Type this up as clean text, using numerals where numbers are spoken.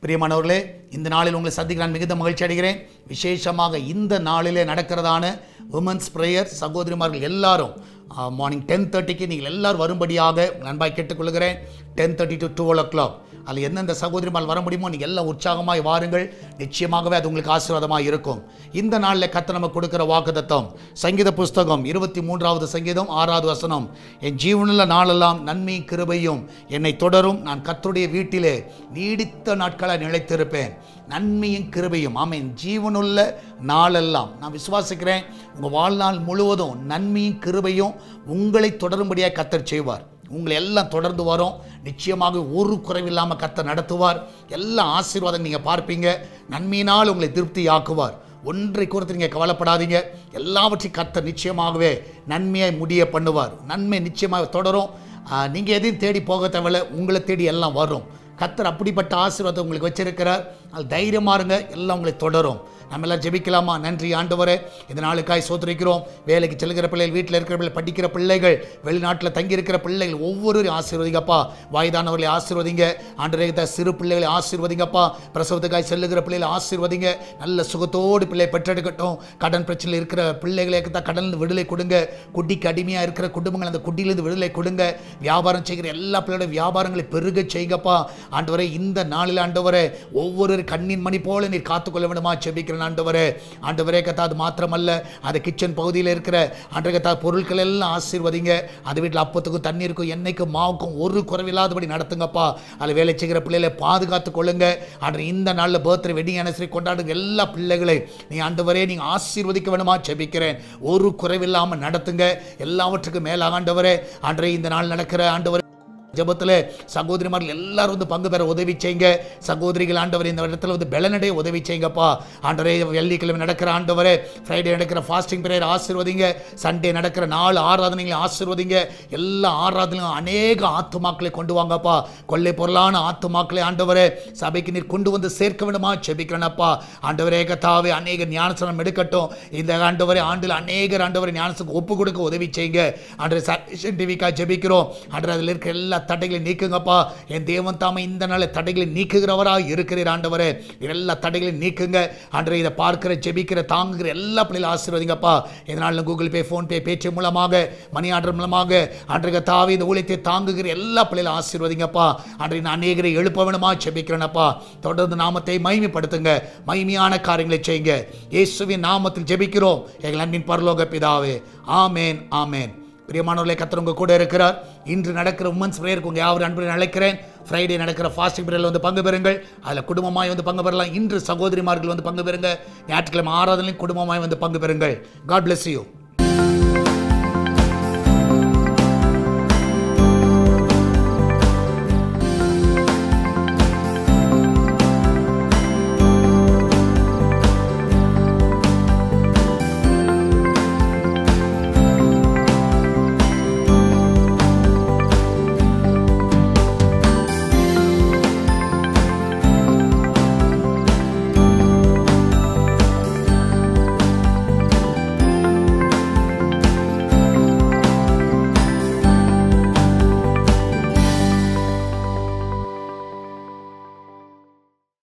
பிரியமானவர்களே, இந்த நாளில் உங்களை சந்திக்க நான் மிகுந்த மகிழ்ச்சி அடைகிறேன். விசேஷமாக இந்த நாளிலே நடக்கிறதான உமன்ஸ் ப்ரேயர் சகோதரிமார்கள் எல்லாரும் மார்னிங் 10:30க்கு நீங்கள் எல்லாரும் வரும்படியாக நண்பாய் கேட்டுக்கொள்கிறேன். 10:30 to 12 o'clock அதில் எந்தெந்த சகோதரிமால் வர முடியுமோ நீங்கள் எல்லாம் உற்சாகமாய் வாருங்கள். நிச்சயமாகவே அது உங்களுக்கு ஆசீர்வாதமாக இருக்கும். இந்த நாளில் கர்த்தர் நமக்கு கொடுக்கிற வாக்குத்தத்தம் சங்கீத புஸ்தகம் 23வது சங்கீதம் 6வது வசனம். என் ஜீவனுள்ள நாளெல்லாம் நன்மையும் கிருபையும் என்னை தொடரும். நான் கர்த்தருடைய வீட்டிலே நீடித்த நாட்களை நிலைத்திருப்பேன். நன்மையும் கிருபையும், ஆமென். ஜீவனுள்ள நாளெல்லாம் நான் விசுவாசிக்கிறேன், உங்கள் வாழ்நாள் முழுவதும் நன்மையும் கிருபையும் உங்களை தொடரும்படியாக கர்த்தர் செய்வார். உங்களை எல்லாம் தொடர்ந்து வரும். நிச்சயமாக ஒரு குறைவில்லாமல் கர்த்தர் நடத்துவார். எல்லா ஆசீர்வாதம் நீங்கள் பார்ப்பீங்க. நன்மையினால் உங்களை திருப்தி ஆக்குவார். ஒன்றை குறித்து நீங்கள் கவலைப்படாதீங்க. எல்லாவற்றையும் கர்த்தர் நிச்சயமாகவே நன்மையை முடிய பண்ணுவார். நன்மை நிச்சயமாக தொடரும். நீங்கள் எதையும் தேடி போக தேவையில்லை, உங்களை தேடி எல்லாம் வரும். கர்த்தர் அப்படிப்பட்ட ஆசீர்வாதத்தை உங்களுக்கு வச்சிருக்கிறார். அது தைரியமாக இருங்க, எல்லாம் உங்களை தொடரும். நம்ம எல்லாம் ஜெபிக்கலாமா? நன்றி ஆண்டவரே, இந்த நாளுக்காய் சோதரிக்கிறோம். வேலைக்கு செல்கிற பிள்ளைகள், வீட்டில் இருக்கிற பிள்ளைகள், படிக்கிற பிள்ளைகள், வெளிநாட்டில் தங்கியிருக்கிற பிள்ளைகள் ஒவ்வொருவரையும் ஆசீர்வதிங்கப்பா. வயதானவர்களை ஆசீர்வதிங்க ஆண்டவரே. சிறு பிள்ளைகளை ஆசீர்வதிங்கப்பா. பிரசவத்துக்காய் செல்லுகிற பிள்ளைகளை ஆசீர்வதிங்க. நல்ல சுகத்தோடு பிள்ளை பெற்றெடுக்கட்டும். கடன் பிரச்சனையில் இருக்கிற பிள்ளைகளுக்கு தான் கடன் விடுதலை கொடுங்க. குட்டிக்கு அடிமையாக இருக்கிற குடும்பங்கள் அந்த குட்டியிலிருந்து விடுதலை கொடுங்க. வியாபாரம் செய்கிற எல்லா பிள்ளையோட வியாபாரங்களை பெருக செய்கப்பா. ஆண்டவரே, இந்த நாளில் ஆண்டவரே ஒவ்வொரு கண்ணின் மணி போல நீர் காத்துக்கொள்ள வேண்டுமா ஜெபிக்கிறேன் ஆண்டவரே. ஆண்டவரே கத்தா, அது மாத்திரமல்ல, அது கிச்சன் பகுதியில் இருக்கிற ஆண்டவரே கத்தா பொருட்கள் எல்லாம் ஆசீர்வதிங்க. அது வீட்டில் அப்பத்துக்கும் தண்ணீருக்கும் எண்ணெய்க்கும் மாவுக்கும் ஒரு குறைவில்லாதபடி நடத்துங்கப்பா. அதில் வேலை செய்கிற பிள்ளைகளை பாதுகாத்து கொள்ளுங்க. ஆண்டவரே, இந்த நாளில் பர்த்டே வெட்டிங் ஆனிவர்சரி கொண்டாடுங்க எல்லா பிள்ளைகளை நீ ஆண்டவரே நீங்கள் ஆசீர்வதிக்க வேண்டுமா ஜெபிக்கிறேன். ஒரு குறைவில்லாமல் நடத்துங்க. எல்லாவற்றுக்கும் மேலாக ஆண்டவரே, ஆண்டவரே இந்த நாள் நடக்கிற ஆண்டவரே ஜபத்தில் சகோதரிமார்கள் எல்லாரும் வந்து பங்கு பெற உதவி செய்யுங்க. சகோதரிகள் ஆண்டவரே இந்த இடத்துல வந்து பெலனடைய உதவி செய்யுங்கப்பா. ஆண்டவரே, வெள்ளிக்கிழமை நடக்கிற ஆண்டவரே, ஃப்ரைடே நடக்கிற ஃபாஸ்டிங் பிரேயர் ஆசீர்வதிங்க. சண்டே நடக்கிற 4 ஆராதனைகளை ஆசீர்வதிங்க. எல்லா ஆராதனையும் அநேக ஆத்துமாக்களை கொண்டு வாங்கப்பா. கொள்ளை பொருளான ஆத்துமாக்களை ஆண்டவரே சபைக்கு நீர் கொண்டு வந்து சேர்க்க வேண்டுமா ஜெபிக்கிறேனப்பா. ஆண்டவரே கத்தாவே, அநேக ஞானஸ்நானம் எடுக்கட்டும். இந்த ஆண்டவரே ஆண்டில் அநேகர் ஆண்டவரே ஞானத்துக்கு ஒப்பு கொடுக்க உதவி செய்யுங்க. ஆண்டவரே சர்வேஷன் டிவிக்காக ஜெபிக்கிறோம். ஆண்டவரே அதில் இருக்கிற எல்லா தடைகளை நீக்குங்கப்பா. என் தேவன் தாமே இந்த நாளில் தடைகளை நீக்குகிறவராக இருக்கிறீர் ஆண்டவரே. எல்லா தடைகளையும் நீக்குங்க ஆண்டவரே. இதை பார்க்கிற, ஜெபிக்கிற, தாங்குகிற எல்லா பிள்ளைகளும் ஆசீர்வதிங்கப்பா. இதனால கூகுள் பே, ஃபோன்பே, பேச்சு மூலமாக, மணி ஆர்டர் மூலமாக ஆண்டவரே தாவே இந்த ஊழியத்தை தாங்குகிற எல்லா பிள்ளைகளும் ஆசீர்வதிங்கப்பா. ஆண்டவரே, நான் அநேகரை எழுப்ப வேணுமா ஜெபிக்கிறேனப்பா. தொடர்ந்து நாமத்தை மகிமைப்படுத்துங்க. மகிமையான காரியங்களை செய்யுங்க. இயேசுவின் நாமத்தில் ஜெபிக்கிறோம் எங்கள் அன்பின் பரலோக பிதாவே. ஆமேன், ஆமேன். பிரியமானவர்களே, கர்த்தர் உங்க கூட இருக்கிறார். இன்று நடக்கிற உமன்ஸ் பிரேயருக்கு உங்கள் யாவரும் அன்புடன் அழைக்கிறேன். ஃப்ரைடே நடக்கிற ஃபாஸ்டிங் பிரேயரில் வந்து பங்கு பெறுங்கள். அதில் குடும்பமாய் வந்து பங்கு பெறலாம். இன்று சகோதரிமார்கள் வந்து பங்கு பெறுங்க. ஞாயிற்றுக்கிழமை ஆராதனையும் குடும்பமாய் வந்து பங்கு பெறுங்கள். God bless you.